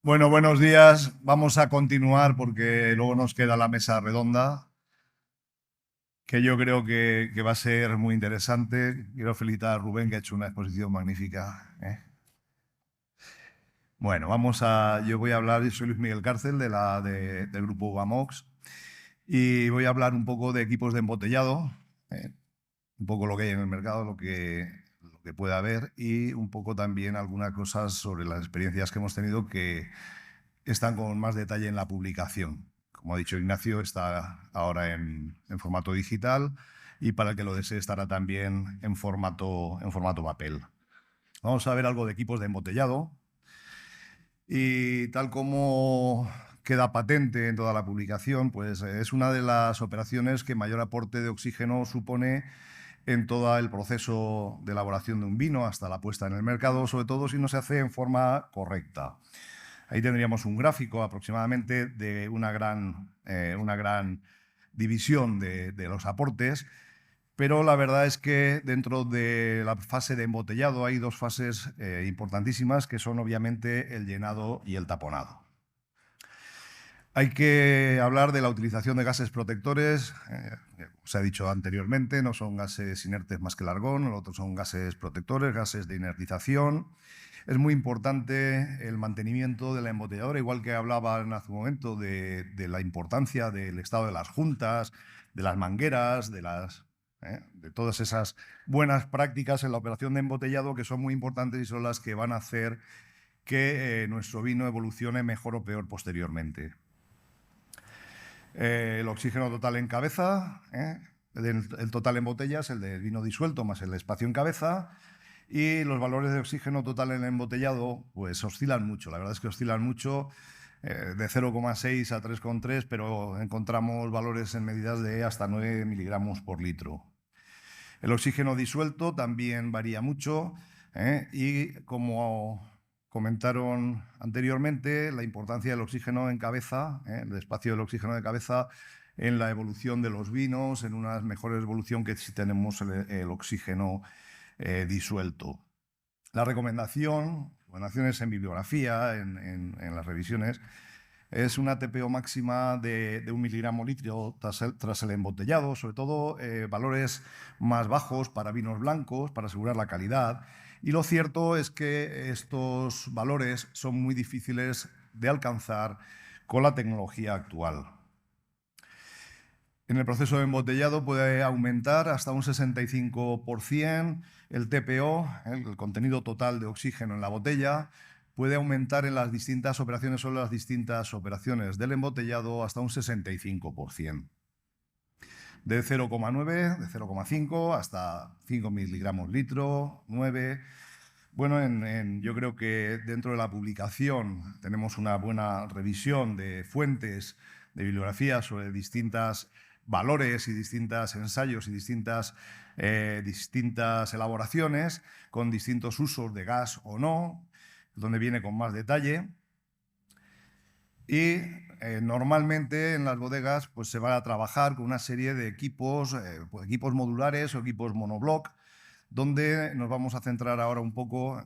Bueno, buenos días. Vamos a continuar porque luego nos queda la mesa redonda, que yo creo que va a ser muy interesante. Quiero felicitar a Rubén, que ha hecho una exposición magnífica. Bueno, yo voy a hablar, yo soy Luis Miguel Cárcel del grupo Gamox y voy a hablar un poco de equipos de embotellado, ¿eh? Un poco lo que hay en el mercado, lo que puede haber y un poco también algunas cosas sobre las experiencias que hemos tenido que están con más detalle en la publicación. Como ha dicho Ignacio, está ahora en formato digital y para el que lo desee estará también en formato papel. Vamos a ver algo de equipos de embotellado y tal como queda patente en toda la publicación, pues es una de las operaciones que mayor aporte de oxígeno supone en todo el proceso de elaboración de un vino hasta la puesta en el mercado, sobre todo si no se hace en forma correcta. Ahí tendríamos un gráfico aproximadamente de una gran división de los aportes, pero la verdad es que dentro de la fase de embotellado hay dos fases importantísimas, que son obviamente el llenado y el taponado. Hay que hablar de la utilización de gases protectores. Se ha dicho anteriormente, no son gases inertes más que el argón, los otros son gases protectores, gases de inertización. Es muy importante el mantenimiento de la embotelladora, igual que hablaba hace un momento de la importancia del estado de las juntas, de las mangueras, de todas esas buenas prácticas en la operación de embotellado, que son muy importantes y son las que van a hacer que nuestro vino evolucione mejor o peor posteriormente. El oxígeno total en cabeza, el total en botellas, el del vino disuelto más el espacio en cabeza, y los valores de oxígeno total en el embotellado pues oscilan mucho. La verdad es que oscilan mucho, de 0,6 a 3,3, pero encontramos valores en medidas de hasta 9 miligramos por litro. El oxígeno disuelto también varía mucho, y como comentaron anteriormente, la importancia del oxígeno en cabeza, el espacio del oxígeno de cabeza en la evolución de los vinos, en una mejor evolución que si tenemos el oxígeno disuelto. La recomendaciones en bibliografía, en las revisiones, es una TPO máxima de 1 miligramo litro tras el embotellado, sobre todo valores más bajos para vinos blancos, para asegurar la calidad. Y lo cierto es que estos valores son muy difíciles de alcanzar con la tecnología actual. En el proceso de embotellado puede aumentar hasta un 65% el TPO, el contenido total de oxígeno en la botella. Puede aumentar en las distintas operaciones o las distintas operaciones del embotellado hasta un 65%. De 0,9, de 0,5 hasta 5 miligramos litro, 9. Bueno, yo creo que dentro de la publicación tenemos una buena revisión de fuentes de bibliografía sobre distintos valores y distintos ensayos y distintas elaboraciones con distintos usos de gas o no, donde viene con más detalle. Y normalmente en las bodegas pues, se va a trabajar con una serie de equipos, pues, equipos modulares o equipos monobloc, donde nos vamos a centrar ahora un poco.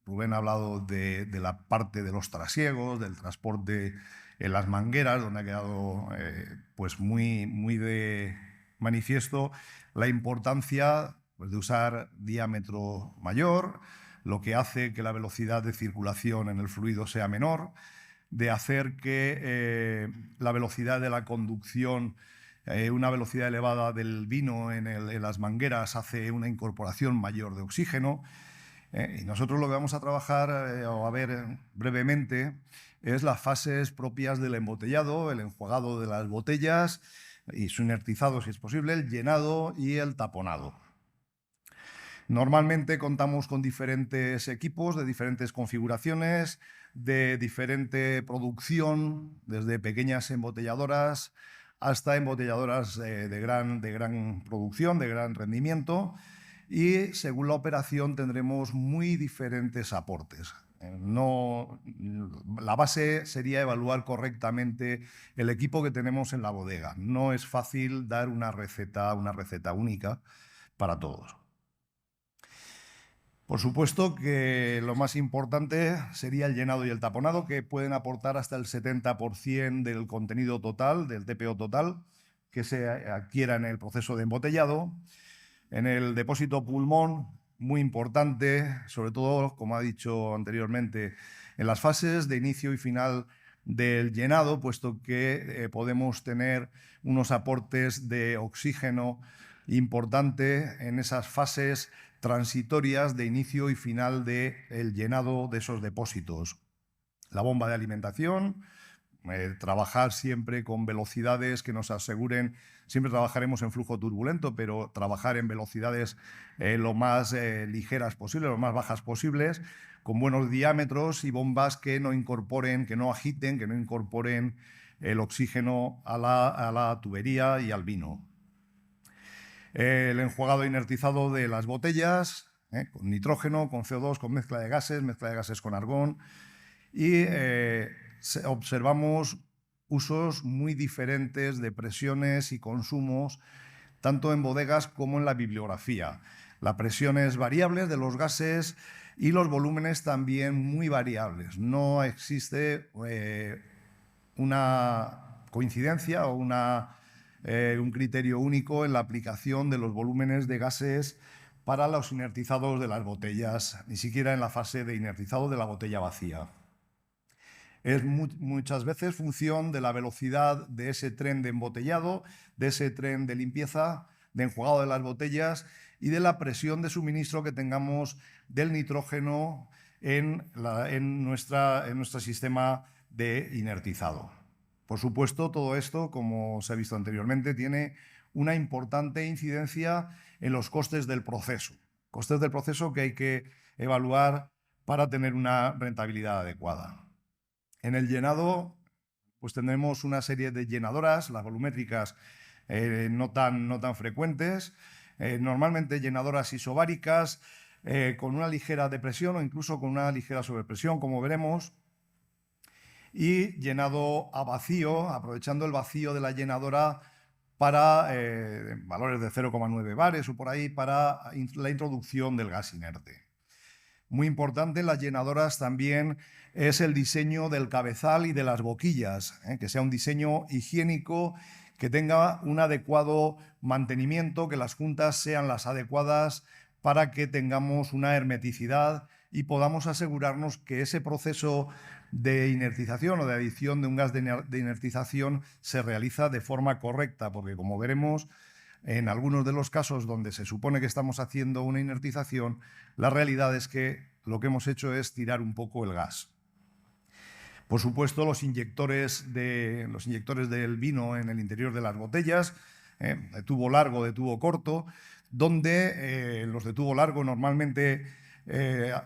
Rubén ha hablado de la parte de los trasiegos, del transporte en las mangueras, donde ha quedado pues muy de manifiesto la importancia pues, de usar diámetro mayor, lo que hace que la velocidad de circulación en el fluido sea menor, de hacer que la velocidad de la conducción, una velocidad elevada del vino en las mangueras hace una incorporación mayor de oxígeno. Y nosotros lo que vamos a trabajar o a ver brevemente es las fases propias del embotellado, el enjuagado de las botellas y su inertizado si es posible, el llenado y el taponado. Normalmente contamos con diferentes equipos de diferentes configuraciones, de diferente producción, desde pequeñas embotelladoras hasta embotelladoras de gran producción, de gran rendimiento, y según la operación tendremos muy diferentes aportes. La base sería evaluar correctamente el equipo que tenemos en la bodega. No es fácil dar una receta única para todos. Por supuesto que lo más importante sería el llenado y el taponado, que pueden aportar hasta el 70% del contenido total, del TPO total, que se adquiera en el proceso de embotellado. En el depósito pulmón, muy importante, sobre todo, como ha dicho anteriormente, en las fases de inicio y final del llenado, puesto que podemos tener unos aportes de oxígeno importante en esas fases transitorias de inicio y final del llenado de esos depósitos. La bomba de alimentación, trabajar siempre con velocidades que nos aseguren, siempre trabajaremos en flujo turbulento, pero trabajar en velocidades lo más ligeras posibles, lo más bajas posibles, con buenos diámetros y bombas que no incorporen, que no agiten, que no incorporen el oxígeno a la tubería y al vino. El enjuagado inertizado de las botellas, con nitrógeno, con CO2, con mezcla de gases con argón. Y observamos usos muy diferentes de presiones y consumos, tanto en bodegas como en la bibliografía. Las presiones variables de los gases y los volúmenes también muy variables. No existe una coincidencia o un criterio único en la aplicación de los volúmenes de gases para los inertizados de las botellas, ni siquiera en la fase de inertizado de la botella vacía. Es muchas veces función de la velocidad de ese tren de embotellado, de ese tren de limpieza, de enjuagado de las botellas y de la presión de suministro que tengamos del nitrógeno en nuestro sistema de inertizado. Por supuesto, todo esto, como se ha visto anteriormente, tiene una importante incidencia en los costes del proceso. Costes del proceso que hay que evaluar para tener una rentabilidad adecuada. En el llenado, pues tendremos una serie de llenadoras, las volumétricas no tan frecuentes, normalmente llenadoras isobáricas, con una ligera depresión o incluso con una ligera sobrepresión, como veremos, y llenado a vacío, aprovechando el vacío de la llenadora para valores de 0,9 bares o por ahí, para la introducción del gas inerte. Muy importante en las llenadoras también es el diseño del cabezal y de las boquillas, que sea un diseño higiénico, que tenga un adecuado mantenimiento, que las juntas sean las adecuadas para que tengamos una hermeticidad y podamos asegurarnos que ese proceso de inertización o de adición de un gas de inertización se realiza de forma correcta, porque como veremos, en algunos de los casos donde se supone que estamos haciendo una inertización, la realidad es que lo que hemos hecho es tirar un poco el gas. Por supuesto, los inyectores del vino en el interior de las botellas, de tubo largo, de tubo corto, donde los de tubo largo normalmente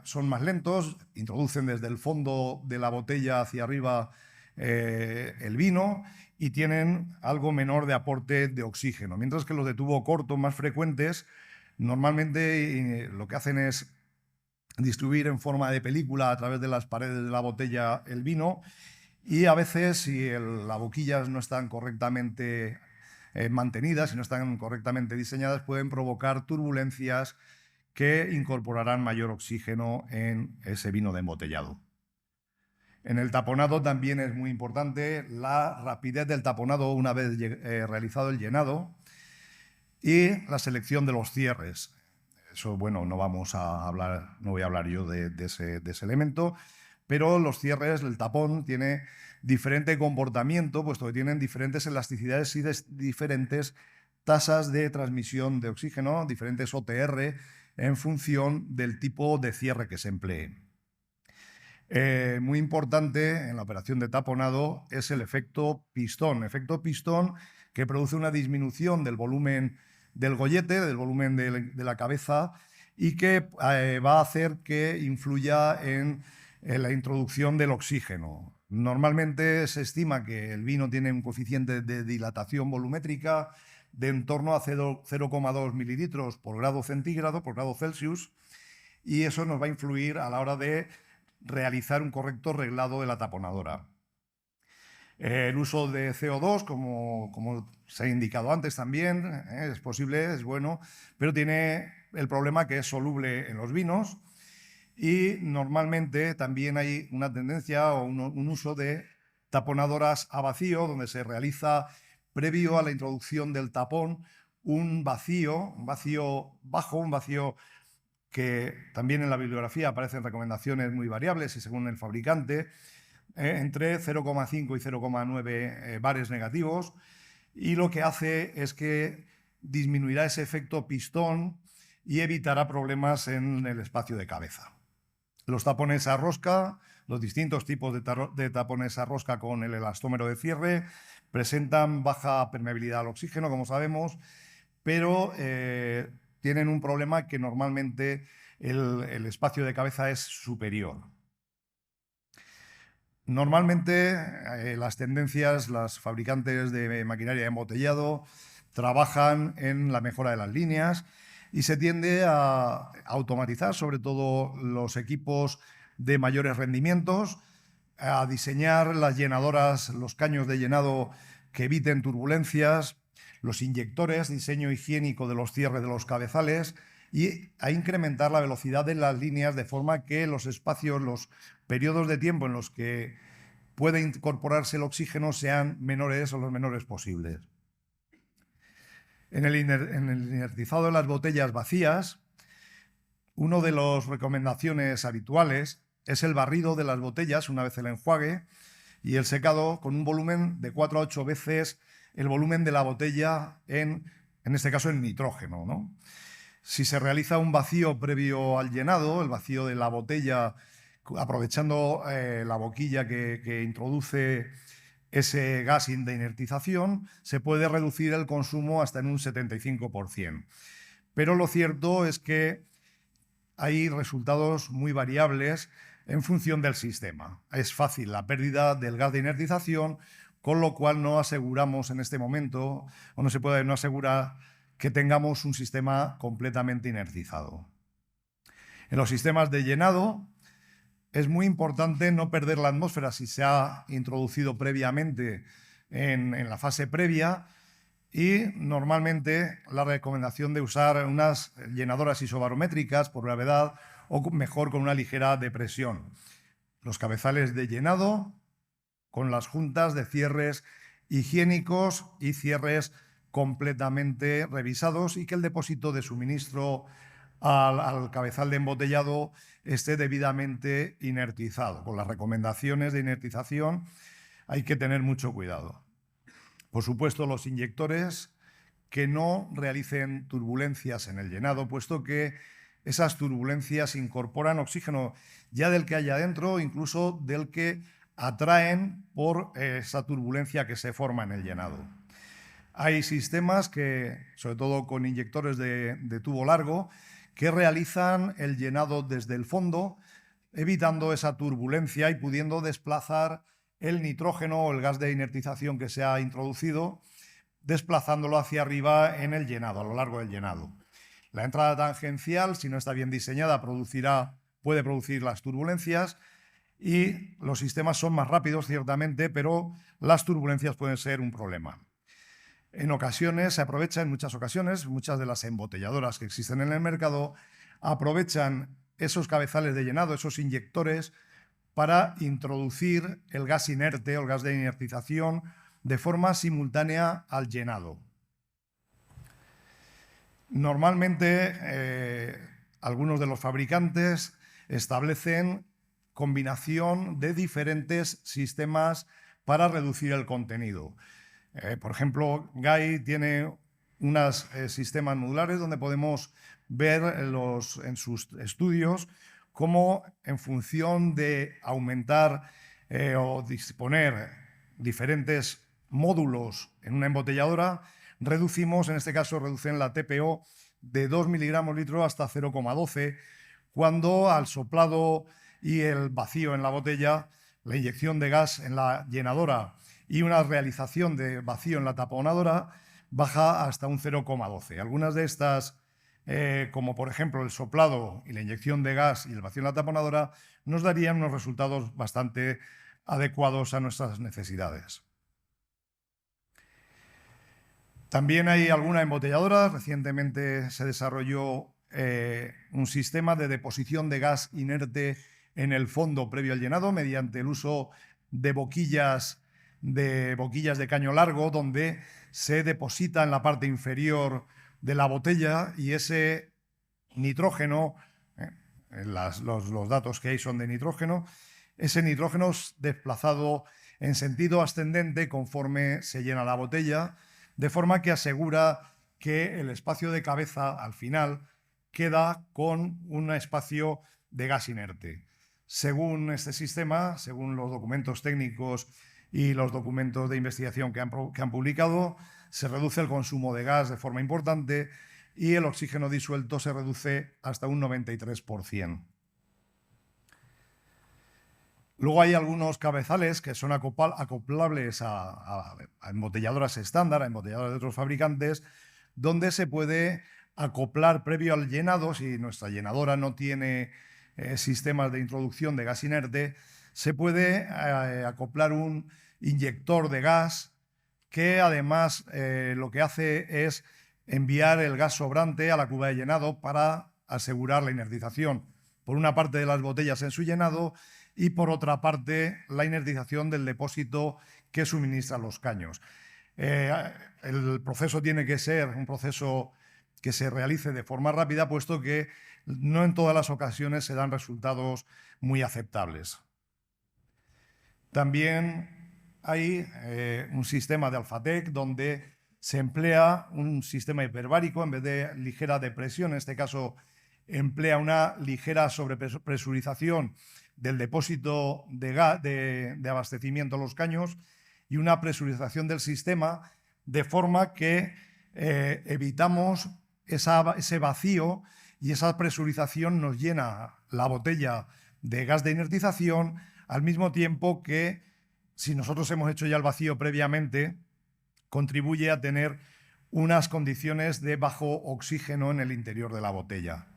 son más lentos, introducen desde el fondo de la botella hacia arriba el vino y tienen algo menor de aporte de oxígeno, mientras que los de tubo corto, más frecuentes, normalmente lo que hacen es distribuir en forma de película a través de las paredes de la botella el vino y a veces, si las boquillas no están correctamente mantenidas y no están correctamente diseñadas, pueden provocar turbulencias que incorporarán mayor oxígeno en ese vino de embotellado. En el taponado también es muy importante la rapidez del taponado una vez realizado el llenado y la selección de los cierres. Eso, bueno, no voy a hablar yo de ese elemento, pero los cierres, el tapón, tiene diferente comportamiento, puesto que tienen diferentes elasticidades y diferentes tasas de transmisión de oxígeno, diferentes OTR, en función del tipo de cierre que se emplee. Muy importante en la operación de taponado es el efecto pistón que produce una disminución del volumen del gollete, del volumen de la cabeza, y que va a hacer que influya en la introducción del oxígeno. Normalmente se estima que el vino tiene un coeficiente de dilatación volumétrica de en torno a 0,2 mililitros por grado centígrado, por grado Celsius, y eso nos va a influir a la hora de realizar un correcto reglado de la taponadora. El uso de CO2, como se ha indicado antes también, es posible, es bueno, pero tiene el problema que es soluble en los vinos y normalmente también hay una tendencia o un uso de taponadoras a vacío, donde se realiza, previo a la introducción del tapón, un vacío bajo, un vacío que también en la bibliografía aparecen recomendaciones muy variables y según el fabricante, entre 0,5 y 0,9 bares negativos, y lo que hace es que disminuirá ese efecto pistón y evitará problemas en el espacio de cabeza. Los tapones a rosca, los distintos tipos de tapones a rosca con el elastómero de cierre, presentan baja permeabilidad al oxígeno, como sabemos, pero tienen un problema que normalmente el espacio de cabeza es superior. Normalmente las tendencias, las fabricantes de maquinaria de embotellado trabajan en la mejora de las líneas y se tiende a automatizar sobre todo los equipos de mayores rendimientos, a diseñar las llenadoras, los caños de llenado que eviten turbulencias, los inyectores, diseño higiénico de los cierres de los cabezales y a incrementar la velocidad de las líneas de forma que los espacios, los periodos de tiempo en los que puede incorporarse el oxígeno sean menores o los menores posibles. En el inertizado de las botellas vacías, una de las recomendaciones habituales es el barrido de las botellas una vez el enjuague y el secado con un volumen de 4 a 8 veces el volumen de la botella en este caso en nitrógeno, ¿no? Si se realiza un vacío previo al llenado, el vacío de la botella, aprovechando la boquilla que introduce ese gas de inertización, se puede reducir el consumo hasta en un 75%. Pero lo cierto es que hay resultados muy variables en función del sistema. Es fácil la pérdida del gas de inertización, con lo cual no aseguramos en este momento, o no se puede no asegurar que tengamos un sistema completamente inertizado. En los sistemas de llenado es muy importante no perder la atmósfera si se ha introducido previamente en la fase previa y normalmente la recomendación de usar unas llenadoras isobarométricas por gravedad o mejor con una ligera depresión. Los cabezales de llenado con las juntas de cierres higiénicos y cierres completamente revisados y que el depósito de suministro al cabezal de embotellado esté debidamente inertizado. Con las recomendaciones de inertización hay que tener mucho cuidado. Por supuesto, los inyectores que no realicen turbulencias en el llenado, puesto que esas turbulencias incorporan oxígeno ya del que hay adentro, incluso del que atraen por esa turbulencia que se forma en el llenado. Hay sistemas que, sobre todo con inyectores de tubo largo, que realizan el llenado desde el fondo, evitando esa turbulencia y pudiendo desplazar el nitrógeno o el gas de inertización que se ha introducido, desplazándolo hacia arriba en el llenado, a lo largo del llenado. La entrada tangencial, si no está bien diseñada, puede producir las turbulencias y los sistemas son más rápidos, ciertamente, pero las turbulencias pueden ser un problema. En ocasiones se aprovecha, en muchas ocasiones, muchas de las embotelladoras que existen en el mercado aprovechan esos cabezales de llenado, esos inyectores, para introducir el gas inerte o el gas de inertización de forma simultánea al llenado. Normalmente, algunos de los fabricantes establecen combinación de diferentes sistemas para reducir el contenido. Por ejemplo, GAI tiene unos sistemas modulares donde podemos ver en sus estudios cómo en función de aumentar o disponer diferentes módulos en una embotelladora, reducimos, en este caso reducen la TPO de 2 miligramos litro hasta 0,12, cuando al soplado y el vacío en la botella, la inyección de gas en la llenadora y una realización de vacío en la taponadora baja hasta un 0,12. Algunas de estas, como por ejemplo el soplado y la inyección de gas y el vacío en la taponadora, nos darían unos resultados bastante adecuados a nuestras necesidades. También hay alguna embotelladora. Recientemente se desarrolló un sistema de deposición de gas inerte en el fondo previo al llenado mediante el uso de boquillas de caño largo, donde se deposita en la parte inferior de la botella y ese nitrógeno, los datos que hay son de nitrógeno, ese nitrógeno es desplazado en sentido ascendente conforme se llena la botella, de forma que asegura que el espacio de cabeza al final queda con un espacio de gas inerte. Según este sistema, según los documentos técnicos y los documentos de investigación que han publicado, se reduce el consumo de gas de forma importante y el oxígeno disuelto se reduce hasta un 93%. Luego hay algunos cabezales que son acoplables a embotelladoras estándar, a embotelladoras de otros fabricantes, donde se puede acoplar previo al llenado. Si nuestra llenadora no tiene sistemas de introducción de gas inerte, se puede acoplar un inyector de gas que además lo que hace es enviar el gas sobrante a la cuba de llenado para asegurar la inertización, por una parte de las botellas en su llenado y por otra parte la inertización del depósito que suministra los caños. El proceso tiene que ser un proceso que se realice de forma rápida, puesto que no en todas las ocasiones se dan resultados muy aceptables. También hay un sistema de Alphatec donde se emplea un sistema hiperbárico en vez de ligera depresión. En este caso emplea una ligera sobrepresurización del depósito de abastecimiento a los caños y una presurización del sistema, de forma que evitamos ese vacío, y esa presurización nos llena la botella de gas de inertización, al mismo tiempo que, si nosotros hemos hecho ya el vacío previamente, contribuye a tener unas condiciones de bajo oxígeno en el interior de la botella.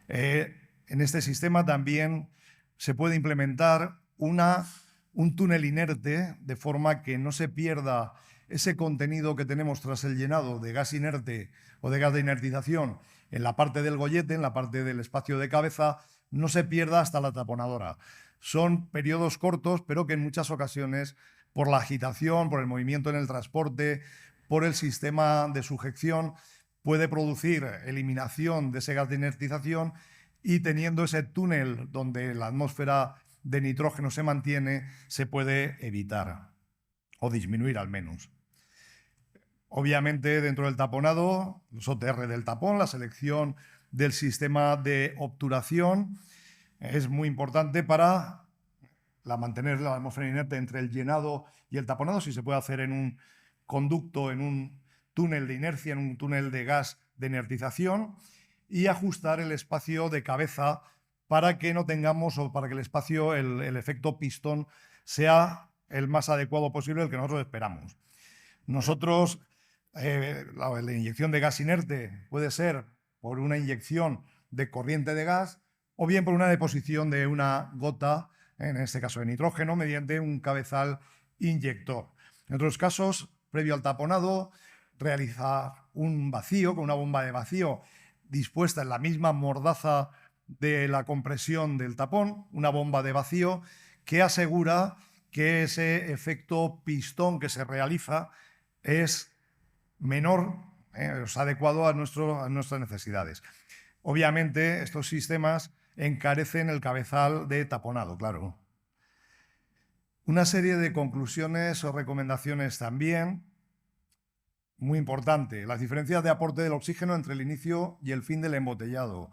En este sistema también se puede implementar un túnel inerte, de forma que no se pierda ese contenido que tenemos tras el llenado de gas inerte o de gas de inertización en la parte del gollete, en la parte del espacio de cabeza, no se pierda hasta la taponadora. Son periodos cortos, pero que en muchas ocasiones, por la agitación, por el movimiento en el transporte, por el sistema de sujeción, puede producir eliminación de ese gas de inertización, y teniendo ese túnel donde la atmósfera de nitrógeno se mantiene, se puede evitar o disminuir al menos. Obviamente, dentro del taponado, los OTR del tapón, la selección del sistema de obturación es muy importante para mantener la atmósfera inerte entre el llenado y el taponado, si se puede hacer en un conducto, en un túnel de inercia, en un túnel de gas de inertización, y ajustar el espacio de cabeza para que no tengamos, o para que el espacio, el efecto pistón, sea el más adecuado posible, el que nosotros esperamos. Nosotros, la inyección de gas inerte puede ser por una inyección de corriente de gas o bien por una deposición de una gota, en este caso de nitrógeno, mediante un cabezal inyector. En otros casos, previo al taponado, realizar un vacío con una bomba de vacío dispuesta en la misma mordaza de la compresión del tapón, una bomba de vacío que asegura que ese efecto pistón que se realiza es menor, es adecuado a nuestras necesidades. Obviamente, estos sistemas encarecen el cabezal de taponado, claro. Una serie de conclusiones o recomendaciones también. Muy importante, las diferencias de aporte del oxígeno entre el inicio y el fin del embotellado.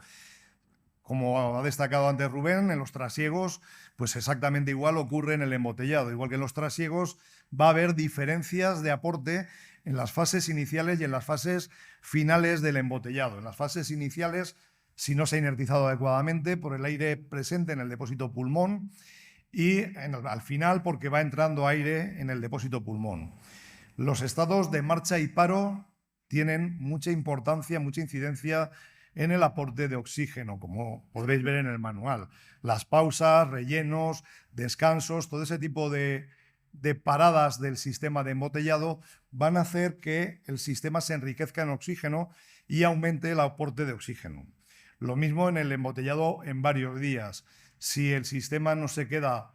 Como ha destacado antes Rubén, en los trasiegos, pues exactamente igual ocurre en el embotellado. Igual que en los trasiegos, va a haber diferencias de aporte en las fases iniciales y en las fases finales del embotellado. En las fases iniciales, si no se ha inertizado adecuadamente, por el aire presente en el depósito pulmón, y al final porque va entrando aire en el depósito pulmón. Los estados de marcha y paro tienen mucha importancia, mucha incidencia en el aporte de oxígeno, como podréis ver en el manual. Las pausas, rellenos, descansos, todo ese tipo de paradas del sistema de embotellado van a hacer que el sistema se enriquezca en oxígeno y aumente el aporte de oxígeno. Lo mismo en el embotellado en varios días. Si el sistema no se queda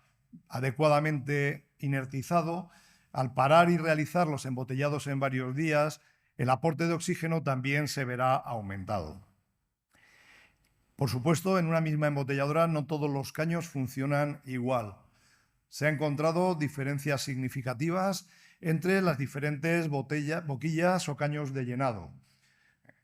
adecuadamente inertizado, al parar y realizar los embotellados en varios días, el aporte de oxígeno también se verá aumentado. Por supuesto, en una misma embotelladora no todos los caños funcionan igual. Se han encontrado diferencias significativas entre las diferentes boquillas o caños de llenado.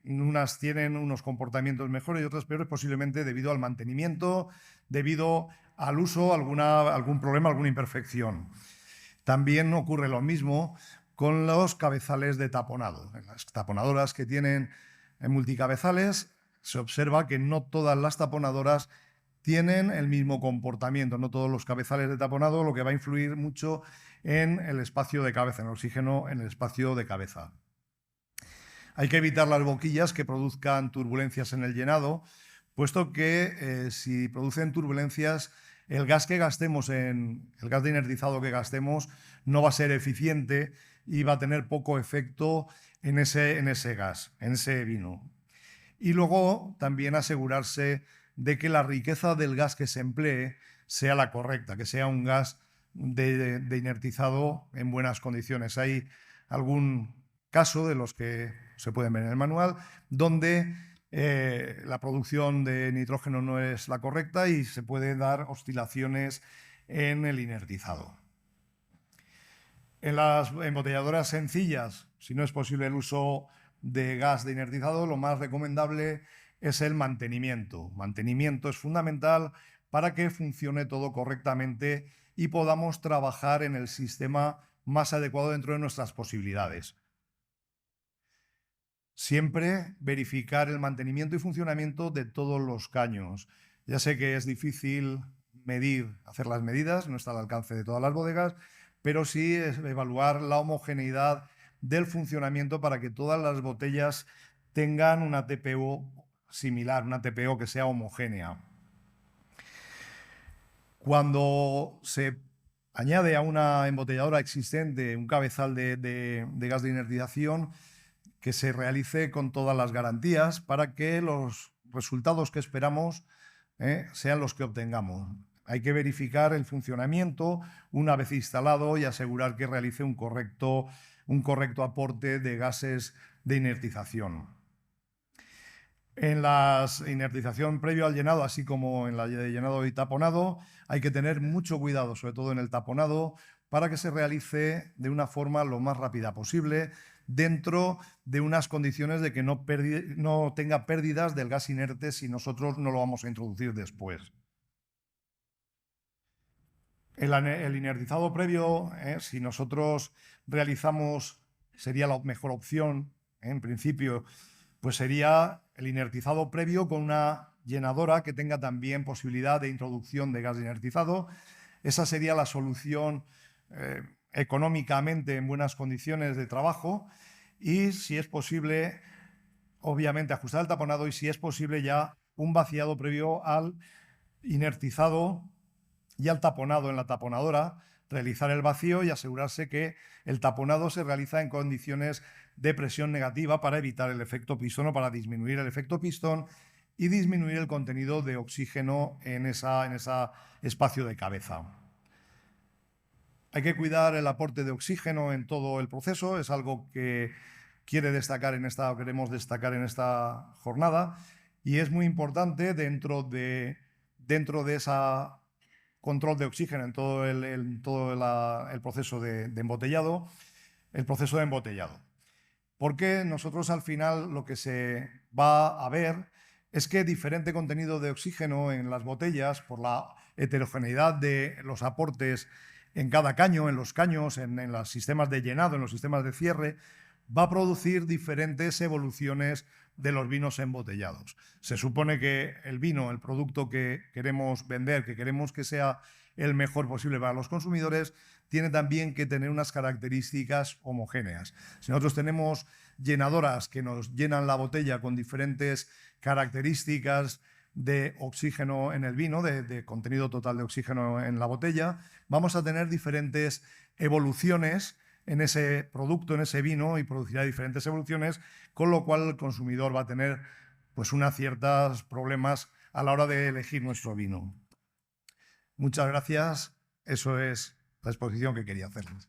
Unas tienen unos comportamientos mejores y otras peores, posiblemente debido al mantenimiento, debido al uso, algún problema, alguna imperfección. También ocurre lo mismo con los cabezales de taponado. En las taponadoras que tienen multicabezales se observa que no todas las taponadoras tienen el mismo comportamiento, no todos los cabezales de taponado, lo que va a influir mucho en el espacio de cabeza, en el oxígeno en el espacio de cabeza. Hay que evitar las boquillas que produzcan turbulencias en el llenado, puesto que si producen turbulencias, el gas de inertizado que gastemos no va a ser eficiente y va a tener poco efecto en ese gas, en ese vino. Y luego también asegurarse de que la riqueza del gas que se emplee sea la correcta, que sea un gas de inertizado en buenas condiciones. Hay algún caso de los que se pueden ver en el manual donde la producción de nitrógeno no es la correcta y se pueden dar oscilaciones en el inertizado. En las embotelladoras sencillas, si no es posible el uso de gas de inertizado, lo más recomendable es el mantenimiento. Mantenimiento es fundamental para que funcione todo correctamente y podamos trabajar en el sistema más adecuado dentro de nuestras posibilidades. Siempre verificar el mantenimiento y funcionamiento de todos los caños. Ya sé que es difícil hacer las medidas, no está al alcance de todas las bodegas, pero sí es evaluar la homogeneidad del funcionamiento para que todas las botellas tengan una TPO similar, una TPO que sea homogénea. Cuando se añade a una embotelladora existente un cabezal de gas de inertización, que se realice con todas las garantías para que los resultados que esperamos sean los que obtengamos. Hay que verificar el funcionamiento una vez instalado y asegurar que realice un correcto aporte de gases de inertización. En la inertización previo al llenado, así como en la de llenado y taponado, hay que tener mucho cuidado, sobre todo en el taponado, para que se realice de una forma lo más rápida posible, dentro de unas condiciones de que no tenga pérdidas del gas inerte si nosotros no lo vamos a introducir después. El inertizado previo, si nosotros realizamos, sería la mejor opción, en principio, pues sería el inertizado previo con una llenadora que tenga también posibilidad de introducción de gas inertizado. Esa sería la solución económicamente en buenas condiciones de trabajo y, si es posible, obviamente ajustar el taponado y, si es posible, ya un vaciado previo al inertizado y al taponado en la taponadora, realizar el vacío y asegurarse que el taponado se realiza en condiciones de presión negativa para evitar el efecto pistón o para disminuir el efecto pistón y disminuir el contenido de oxígeno en ese espacio de cabeza. Hay que cuidar el aporte de oxígeno en todo el proceso, es algo que queremos destacar en esta jornada y es muy importante dentro de ese control de oxígeno en todo el proceso de embotellado, Porque nosotros al final lo que se va a ver es que diferente contenido de oxígeno en las botellas, por la heterogeneidad de los aportes en cada caño, en los caños, en los sistemas de llenado, en los sistemas de cierre, va a producir diferentes evoluciones de los vinos embotellados. Se supone que el vino, el producto que queremos vender, que queremos que sea el mejor posible para los consumidores, tiene también que tener unas características homogéneas. Si nosotros tenemos llenadoras que nos llenan la botella con diferentes características de oxígeno en el vino, de contenido total de oxígeno en la botella, vamos a tener diferentes evoluciones en ese producto, en ese vino, y producirá diferentes evoluciones, con lo cual el consumidor va a tener pues unos ciertos problemas a la hora de elegir nuestro vino. Muchas gracias. Eso es la exposición que quería hacerles.